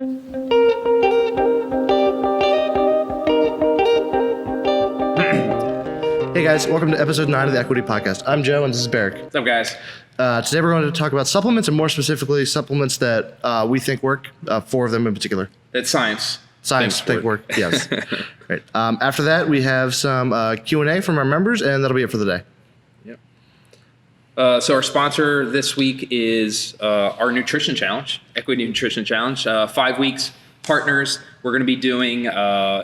Hey guys, welcome to episode 9 of the Equity Podcast. I'm Joe and this is Berek. What's up, guys? Today we're going to talk about supplements, and more specifically supplements that we think work, 4 of them in particular. It's science. Science think work, yes. Right. After that, we have some Q&A from our members, and that'll be it for the day. Yep. So our sponsor this week is our nutrition challenge, Equity Nutrition Challenge. 5 weeks, partners. We're going to be doing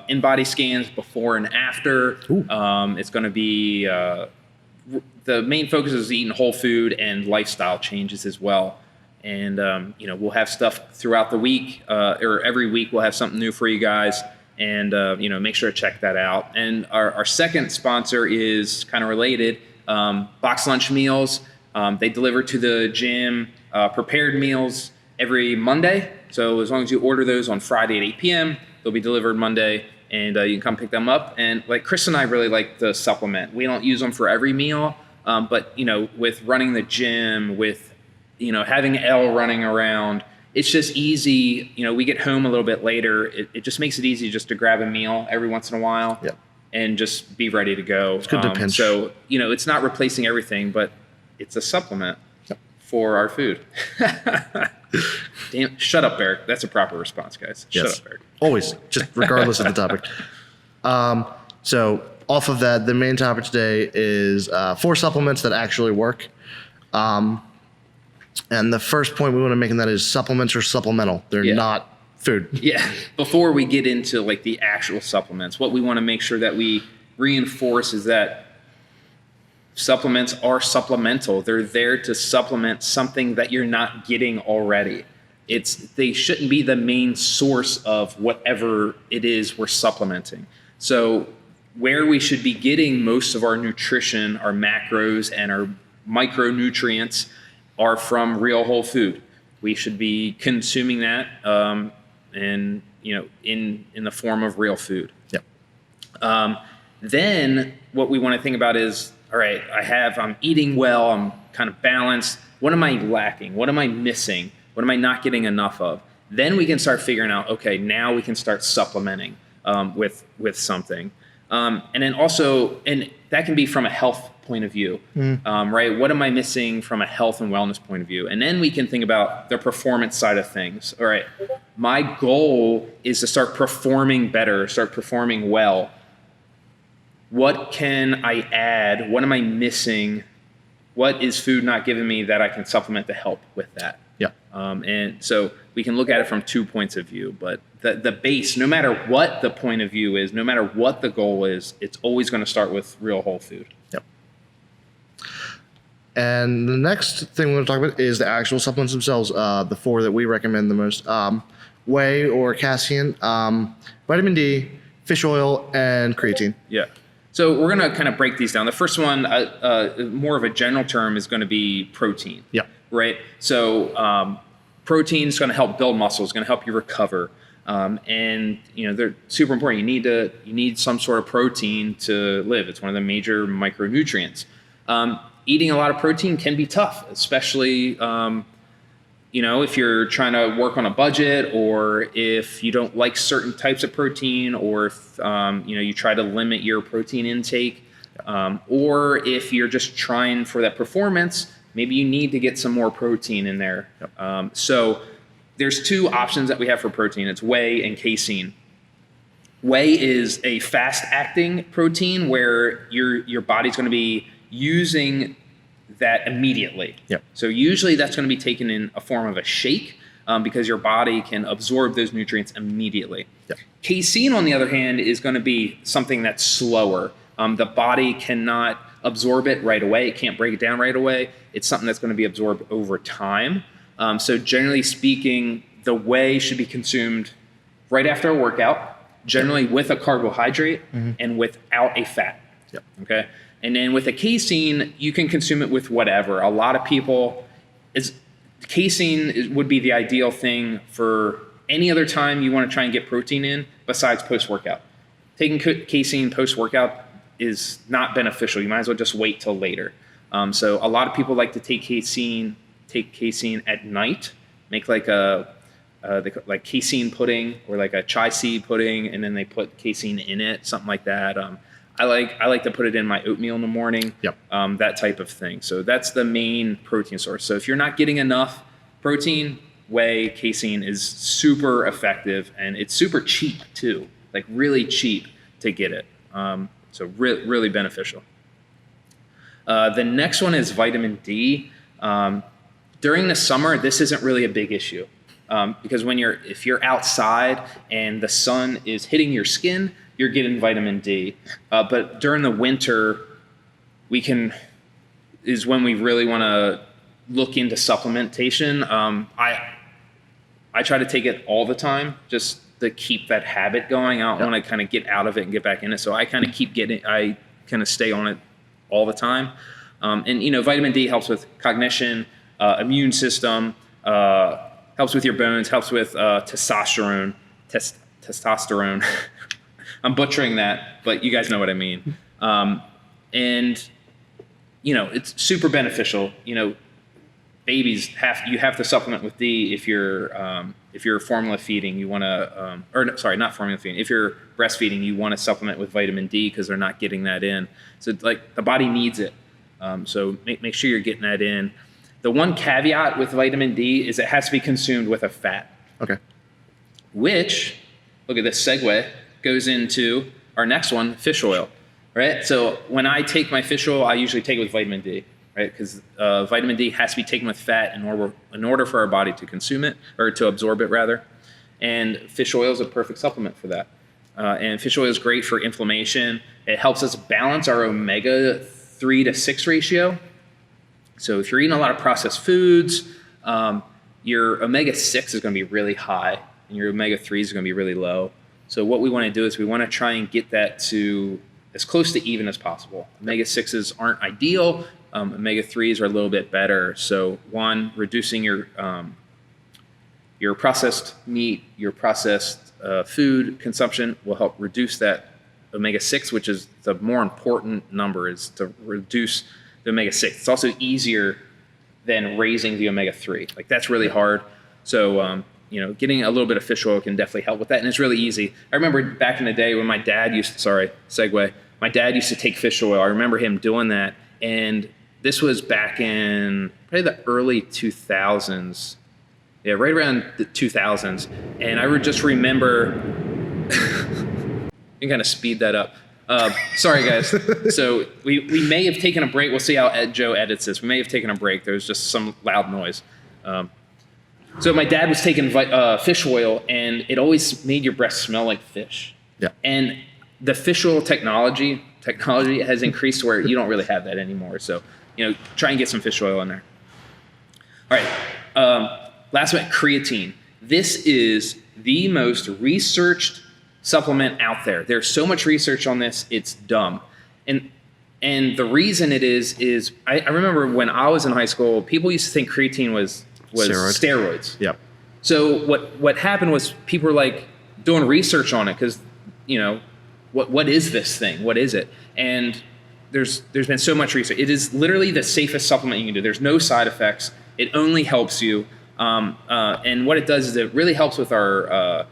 in-body scans before and after. It's going to be, the main focus is eating whole food and lifestyle changes as well. And, we'll have stuff throughout the week, or every week we'll have something new for you guys. And, make sure to check that out. And our second sponsor is kind of related, Box Lunch Meals. They deliver to the gym prepared meals every Monday. So as long as you order those on Friday at 8 p.m., they'll be delivered Monday, and you can come pick them up. And like Chris and I really like the supplement. We don't use them for every meal, but with running the gym, with having Elle running around, it's just easy. We get home a little bit later. It just makes it easy just to grab a meal every once in a while, and just be ready to go. It's good to pinch. So it's not replacing everything, but it's a supplement for our food. Damn, shut up, Berek. That's a proper response, guys. Yes. Shut up, Berek. Always, just regardless of the topic. So off of that, the main topic today is 4 supplements that actually work. And the first point we want to make in that is supplements are supplemental. They're not food. Yeah. Before we get into like the actual supplements, what we want to make sure that we reinforce is that supplements are supplemental. They're there to supplement something that you're not getting already. They shouldn't be the main source of whatever it is we're supplementing. So where we should be getting most of our nutrition, our macros and our micronutrients are from real whole food. We should be consuming that in the form of real food. Yep. Then what we want to think about is, all right, I'm eating well, I'm kind of balanced. What am I lacking? What am I missing? What am I not getting enough of? Then we can start figuring out, okay, now we can start supplementing with something. And then also, and that can be from a health point of view, right? What am I missing from a health and wellness point of view? And then we can think about the performance side of things. All right, my goal is to start performing better, start performing well. What can I add? What am I missing? What is food not giving me that I can supplement to help with that? Yeah. And so we can look at it from 2 points of view, but the base, no matter what the point of view is, no matter what the goal is, it's always going to start with real whole food. Yep. And the next thing we're going to talk about is the actual supplements themselves, the 4 that we recommend the most. Whey or casin, vitamin D, fish oil, and creatine. Yeah. So we're going to kind of break these down. The first one, more of a general term, is going to be protein. Yeah. Right. So protein is going to help build muscle. It's going to help you recover. And they're super important. You need some sort of protein to live. It's one of the major micronutrients. Eating a lot of protein can be tough, especially if you're trying to work on a budget, or if you don't like certain types of protein, or if you try to limit your protein intake, or if you're just trying for that performance, maybe you need to get some more protein in there. Yep. So there's 2 options that we have for protein. It's whey and casein. Whey is a fast-acting protein where your body's going to be using that immediately. Yep. So usually that's going to be taken in a form of a shake, because your body can absorb those nutrients immediately. Yep. Casein, on the other hand, is going to be something that's slower. The body cannot absorb it right away. It can't break it down right away. It's something that's going to be absorbed over time. So generally speaking, the whey should be consumed right after a workout, generally with a carbohydrate and without a fat. Yep. Okay. And then with a casein, you can consume it with whatever. A lot of people, casein would be the ideal thing for any other time you want to try and get protein in besides post-workout. Taking casein post-workout is not beneficial. You might as well just wait till later. So a lot of people like to take casein at night, make like a like casein pudding or like a chia seed pudding, and then they put casein in it, something like that. I like to put it in my oatmeal in the morning. Yep. That type of thing. So that's the main protein source. So if you're not getting enough protein, whey, casein is super effective, and it's super cheap too. Like really cheap to get it. So really beneficial. The next one is vitamin D. During the summer, this isn't really a big issue. Because if you're outside and the sun is hitting your skin, you're getting vitamin D. But during the winter, is when we really want to look into supplementation. I try to take it all the time just to keep that habit going. I don't want to kind of get out of it and get back in it. So I kind of stay on it all the time. And vitamin D helps with cognition, immune system, helps with your bones, helps with testosterone. Testosterone. I'm butchering that, but you guys know what I mean. And it's super beneficial. Babies you have to supplement with D if you're formula feeding. You want to, not formula feeding. If you're breastfeeding, you want to supplement with vitamin D because they're not getting that in. So like the body needs it. So make sure you're getting that in. The one caveat with vitamin D is it has to be consumed with a fat. Okay. Which, look at this segue, goes into our next one, fish oil, right? So when I take my fish oil, I usually take it with vitamin D, right? Because vitamin D has to be taken with fat in order for our body to consume it, or to absorb it rather. And fish oil is a perfect supplement for that. And fish oil is great for inflammation. It helps us balance our omega 3 to 6 ratio. So if you're eating a lot of processed foods, your omega 6 is going to be really high, and your omega 3 is going to be really low. So what we want to do is we want to try and get that to as close to even as possible. Omega 6s aren't ideal. Omega 3s are a little bit better. So one, reducing your processed meat, your processed food consumption will help reduce that omega 6, which is the more important number, is to reduce the omega 6. It's also easier than raising the omega 3. Like that's really hard. So getting a little bit of fish oil can definitely help with that, and it's really easy. I remember back in the day when my dad used to take fish oil. I remember him doing that, and this was back in probably the early 2000s. Yeah, right around the 2000s. And I would just remember, you can kind of speed that up. Sorry, guys. So we may have taken a break. We'll see how Joe edits this. We may have taken a break. There was just some loud noise. So my dad was taking fish oil, and it always made your breath smell like fish. Yeah. And the fish oil technology has increased to where you don't really have that anymore. So, try and get some fish oil in there. All right. Last one, creatine. This is the most researched supplement out there. There's so much research on this, it's dumb. And the reason it is I remember when I was in high school, people used to think creatine was steroids. Yep. So what happened was people were like doing research on it because, what is this thing? What is it? And there's been so much research. It is literally the safest supplement you can do. There's no side effects. It only helps you. And what it does is it really helps with our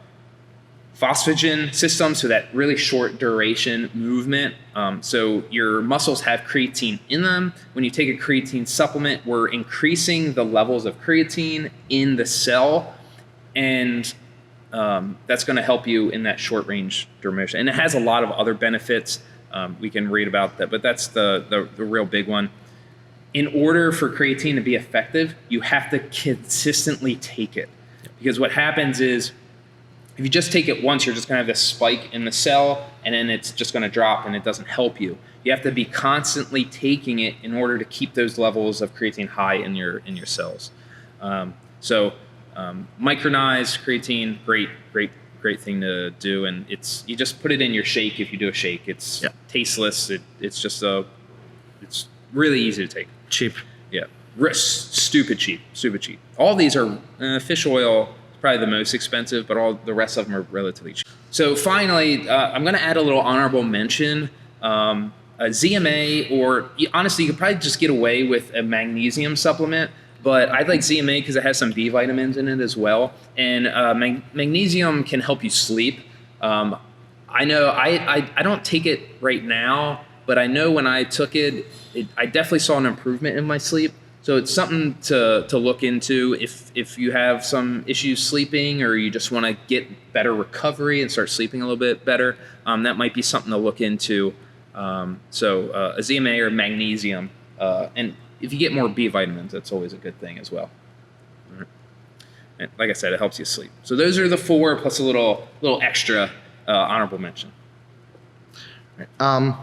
phosphagen system, so that really short duration movement. So your muscles have creatine in them. When you take a creatine supplement, we're increasing the levels of creatine in the cell, and that's going to help you in that short range duration. And it has a lot of other benefits. We can read about that, but that's the real big one. In order for creatine to be effective, you have to consistently take it, because what happens is, if you just take it once, you're just going to have this spike in the cell, and then it's just going to drop, and it doesn't help you. You have to be constantly taking it in order to keep those levels of creatine high in your cells. So micronized creatine, great thing to do, and you just put it in your shake if you do a shake. It's tasteless. It's really easy to take. Cheap. Yeah, stupid cheap. All these are fish oil. Probably the most expensive, but all the rest of them are relatively cheap. So finally, I'm going to add a little honorable mention. A ZMA, or honestly, you could probably just get away with a magnesium supplement, but I like ZMA because it has some B vitamins in it as well. And magnesium can help you sleep. I know I don't take it right now, but I know when I took it, I definitely saw an improvement in my sleep. So it's something to look into if you have some issues sleeping, or you just want to get better recovery and start sleeping a little bit better. That might be something to look into. So a ZMA or magnesium, and if you get more B vitamins, that's always a good thing as well. And like I said, it helps you sleep. So those are the 4 plus a little extra honorable mention. Probably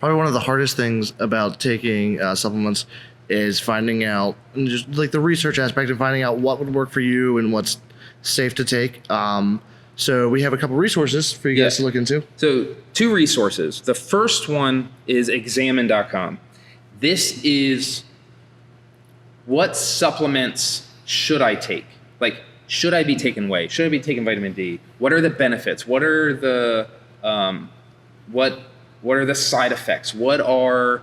one of the hardest things about taking supplements is finding out, and just like the research aspect of finding out what would work for you and what's safe to take. So we have a couple resources for you guys to look into. So 2 resources. The first one is examine.com. This is what supplements should I take? Like, should I be taking whey? Should I be taking vitamin D? What are the benefits? What are the what are the side effects? What are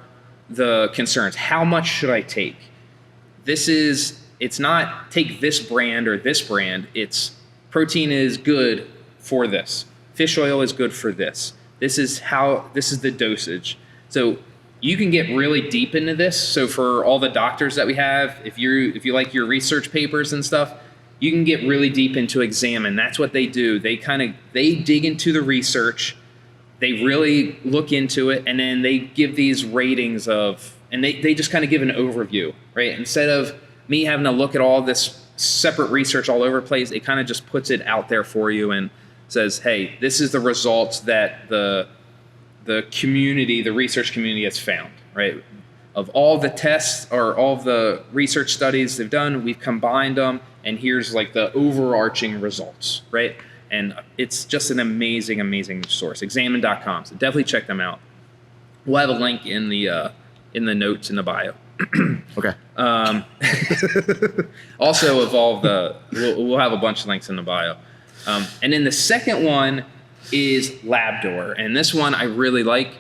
the concerns? How much should I take? It's not take this brand or this brand. It's protein is good for this. Fish oil is good for this. This is the dosage. So you can get really deep into this. So for all the doctors that we have, if you like your research papers and stuff, you can get really deep into Examine. That's what they do. They dig into the research. They really look into it, and then they give these ratings and they just kind of give an overview, right? Instead of me having to look at all this separate research all over the place, it kind of just puts it out there for you and says, hey, this is the results that the community, the research community has found, right? Of all the tests or all the research studies they've done, we've combined them, and here's like the overarching results, right? And it's just an amazing, amazing source. Examine.com. So definitely check them out. We'll have a link in the notes in the bio. Okay. Also, we'll have a bunch of links in the bio. And then the second one is Labdoor, and this one I really like.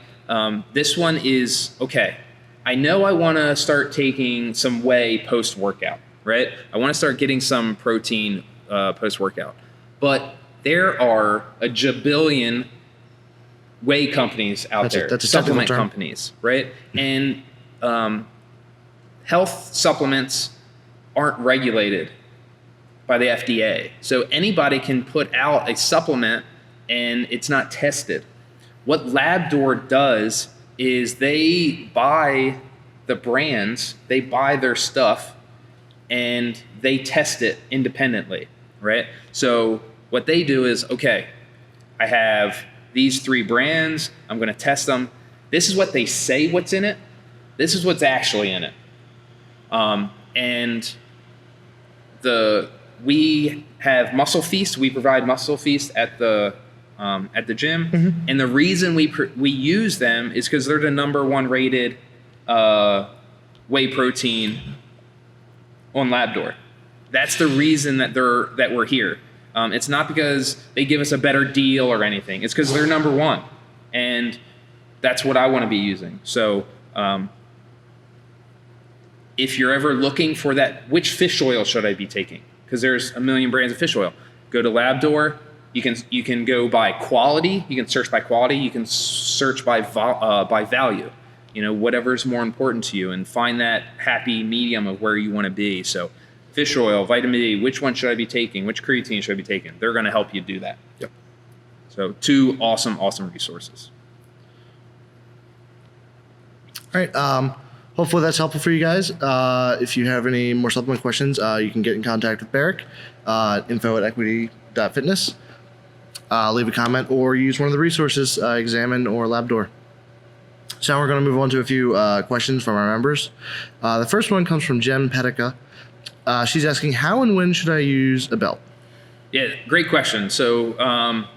This one is okay. I know I want to start taking some whey post workout, right? I want to start getting some protein post workout, but there are a jabillion whey companies out there, supplement companies, right? And health supplements aren't regulated by the FDA. So anybody can put out a supplement and it's not tested. What Labdoor does is they buy the brands, they buy their stuff, and they test it independently, right? So what they do is, okay, I have these 3 brands, I'm gonna test them. This is what they say what's in it. This is what's actually in it. And we have Muscle Feast. We provide Muscle Feast at the gym, mm-hmm. And the reason we use them is because they're the #1 rated whey protein on Labdoor. That's the reason that we're here. It's not because they give us a better deal or anything. It's because they're #1, and that's what I want to be using. So if you're ever looking for that, which fish oil should I be taking? Because there's a million brands of fish oil. Go to Labdoor. You can go by quality. You can search by quality. You can search by value. Whatever's more important to you, and find that happy medium of where you want to be. So fish oil, vitamin D, which one should I be taking? Which creatine should I be taking? They're going to help you do that. Yep. So 2 awesome resources. All right. Hopefully that's helpful for you guys. If you have any more supplement questions, you can get in contact with Berek, info@equity.fitness. Leave a comment or use one of the resources, Examine or Labdoor. So now we're going to move on to a few questions from our members. The first one comes from Jem Pedica. She's asking, how and when should I use a belt? Yeah, great question. So,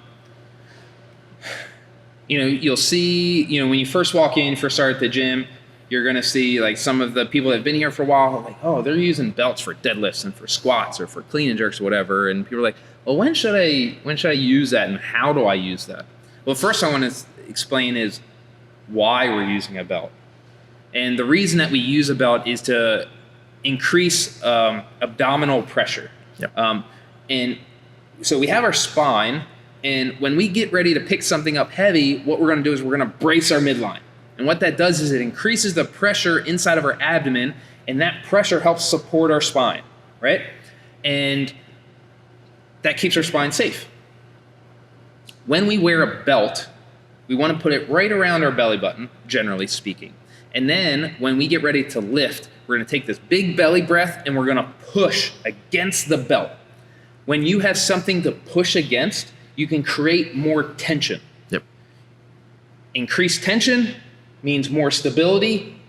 you'll see, when you first walk in, first start at the gym, you're going to see like some of the people that have been here for a while, like, oh, they're using belts for deadlifts and for squats or for clean and jerks or whatever. And people are like, well, when should I use that, and how do I use that? Well, first I want to explain is why we're using a belt. And the reason that we use a belt is to increase abdominal pressure. Yep. And so we have our spine, and when we get ready to pick something up heavy, what we're going to do is we're going to brace our midline. And what that does is it increases the pressure inside of our abdomen, and that pressure helps support our spine, right? And that keeps our spine safe. When we wear a belt, we want to put it right around our belly button, generally speaking. And then when we get ready to lift, we're going to take this big belly breath and we're going to push against the belt. When you have something to push against, you can create more tension. Yep. Increased tension means more stability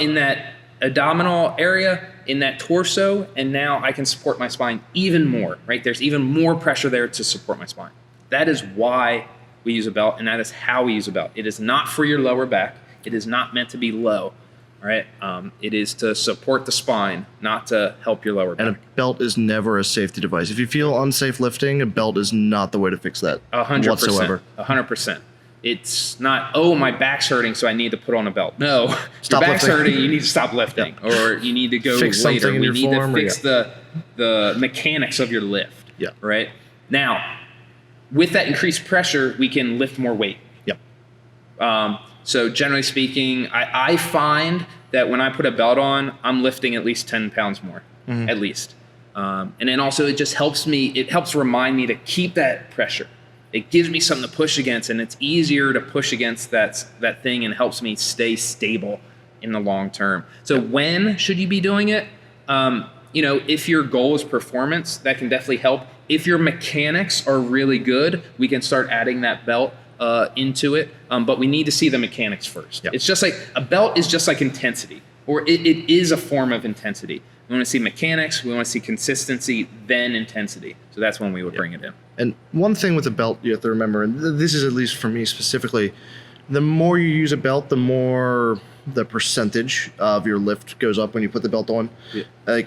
in that abdominal area, in that torso, and now I can support my spine even more, right? There's even more pressure there to support my spine. That is why we use a belt, and that is how we use a belt. It is not for your lower back. It is not meant to be low, right? It is to support the spine, not to help your lower back. And a belt is never a safety device. If you feel unsafe lifting, a belt is not the way to fix that 100%, whatsoever. 100%. It's not, oh, my back's hurting, so I need to put on a belt. No, Stop your back's lifting. hurting, you need to stop lifting, or you need to go Fix later. something in We your need form, to or fix the mechanics of your lift. Yeah. Right? Now, with that increased pressure, we can lift more weight. Yep. So generally speaking, I find that when I put a belt on, I'm lifting at least 10 pounds more, at least. And then also it just helps me, it helps remind me to keep that pressure. It gives me something to push against, and it's easier to push against that thing, and helps me stay stable in the long term. So when should you be doing it? If your goal is performance, that can definitely help. If your mechanics are really good, we can start adding that belt into it. But we need to see the mechanics first. Yep. It's just like a belt is just like intensity, or it is a form of intensity. We want to see mechanics, we want to see consistency, then intensity. So that's when we would bring it in. And one thing with a belt you have to remember, and this is at least for me specifically, the more you use a belt, the more the percentage of your lift goes up when you put the belt on. Yeah.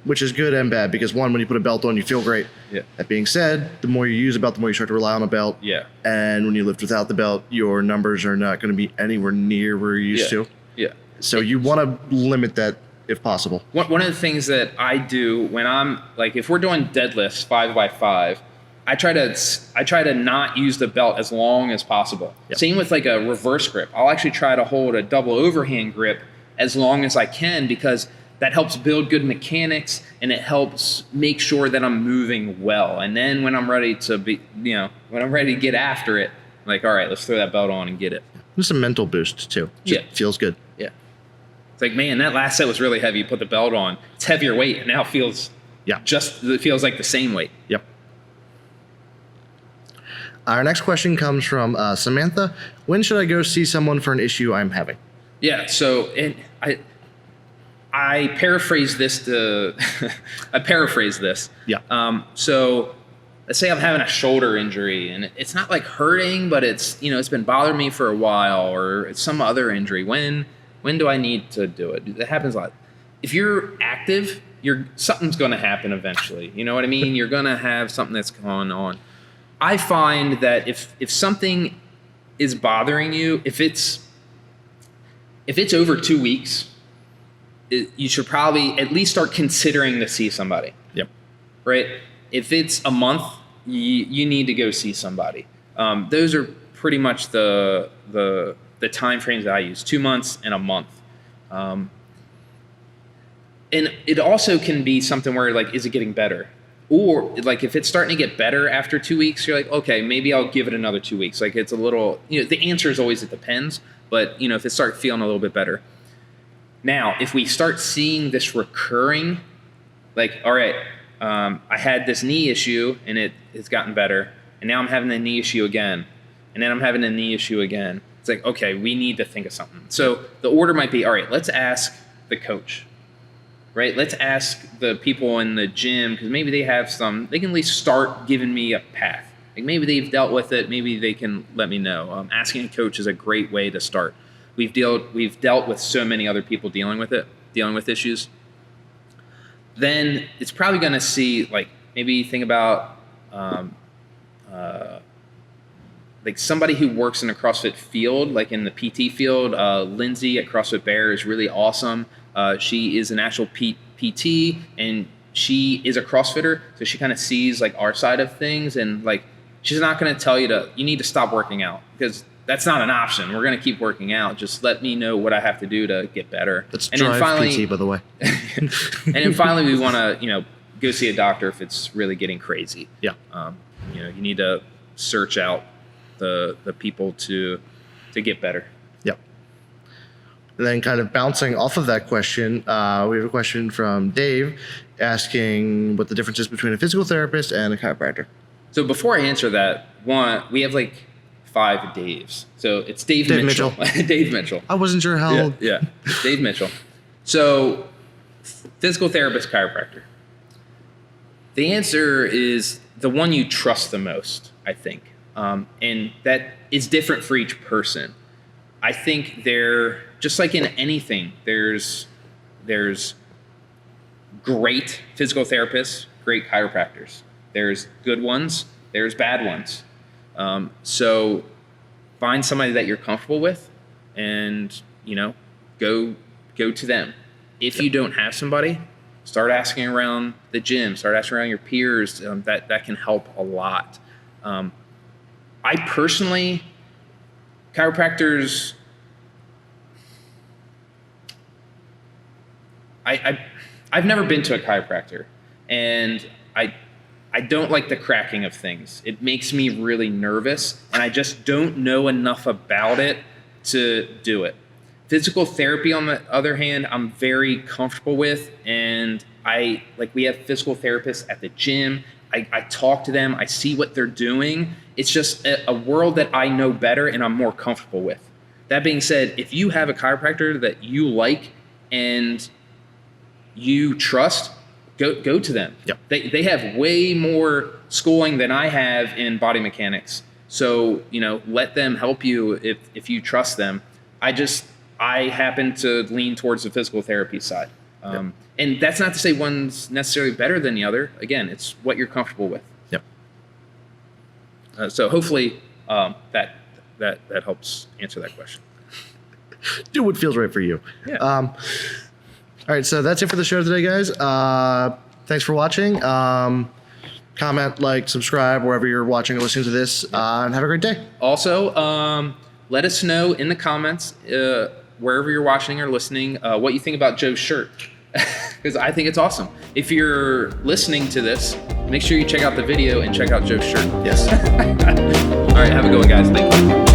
Which is good and bad, because one, when you put a belt on, you feel great. Yeah. That being said, the more you use a belt, the more you start to rely on a belt. Yeah. And when you lift without the belt, your numbers are not going to be anywhere near where you're used to. Yeah. So you want to limit that if possible. One of the things that I do when I'm like, if we're doing deadlifts 5x5, I try to not use the belt as long as possible. Yep. Same with like a reverse grip. I'll actually try to hold a double overhand grip as long as I can, because that helps build good mechanics, and it helps make sure that I'm moving well. And then when I'm ready to get after it, I'm like, all right, let's throw that belt on and get it. There's a mental boost too. Just feels good. Yeah. It's like, man, that last set was really heavy. You put the belt on, it's heavier weight, and now it feels like the same weight. Yep. Our next question comes from Samantha. When should I go see someone for an issue I'm having? Yeah. So, and I paraphrase this Yeah. So let's say I'm having a shoulder injury, and it's not like hurting, but it's been bothering me for a while, or it's some other injury. When do I need to do it? That happens a lot. If you're active, something's going to happen eventually. You know what I mean? You're going to have something that's going on. I find that if something is bothering you, if it's over 2 weeks, you should probably at least start considering to see somebody. Yep. Right? If it's a month, you need to go see somebody. Those are pretty much the time frames that I use: 2 months and a month. And it also can be something where, like, is it getting better? Or like, if it's starting to get better after 2 weeks, you're like, okay, maybe I'll give it another 2 weeks. Like, it's a little, the answer is always it depends. But, if it starts feeling a little bit better. Now, if we start seeing this recurring, like, all right, I had this knee issue and it's gotten better, and now I'm having a knee issue again, and then I'm having a knee issue again. It's like, okay, we need to think of something. So the order might be, all right, let's ask the coach, right? Let's ask the people in the gym, because maybe they can at least start giving me a path. Like, maybe they've dealt with it. Maybe they can let me know. Asking a coach is a great way to start. We've dealt with so many other people dealing with issues. Then it's probably going to see, like, maybe think about like somebody who works in a CrossFit field, like in the PT field. Lindsay at CrossFit Bear is really awesome. She is an actual PT, and she is a CrossFitter, so she kind of sees like our side of things, and like she's not going to tell you you need to stop working out, because that's not an option. We're going to keep working out. Just let me know what I have to do to get better. That's and Drive then finally, PT, by the way. and then finally, we want to go see a doctor if it's really getting crazy. Yeah. You need to search out the people to get better. Yep. And then kind of bouncing off of that question, we have a question from Dave asking what the difference is between a physical therapist and a chiropractor. So before I answer that, we have like 5 Daves. So it's Dave Mitchell. Dave Mitchell. I wasn't sure how. Yeah. Dave Mitchell. So physical therapist, chiropractor. The answer is the one you trust the most, I think. And that is different for each person. I think just like in anything, there's great physical therapists, great chiropractors. There's good ones, there's bad ones. So find somebody that you're comfortable with, and go to them. If you don't have somebody, start asking around the gym, start asking around your peers. That can help a lot. I personally, chiropractors, I've never been to a chiropractor, and I don't like the cracking of things. It makes me really nervous, and I just don't know enough about it to do it. Physical therapy, on the other hand, I'm very comfortable with, and we have physical therapists at the gym. I talk to them. I see what they're doing. It's just a world that I know better and I'm more comfortable with. That being said, if you have a chiropractor that you like and you trust, go to them. Yep. They have way more schooling than I have in body mechanics. So, let them help you if you trust them. I happen to lean towards the physical therapy side. Yep. And that's not to say one's necessarily better than the other. Again, it's what you're comfortable with. Yep. So hopefully that helps answer that question. Do what feels right for you. Yeah. All right, so that's it for the show today, guys. Thanks for watching. Comment, like, subscribe wherever you're watching or listening to this, and have a great day. Also, let us know in the comments, wherever you're watching or listening, what you think about Joe's shirt, because I think it's awesome. If you're listening to this, make sure you check out the video and check out Joe's shirt. Yes. All right, have a good one, guys. Thank you.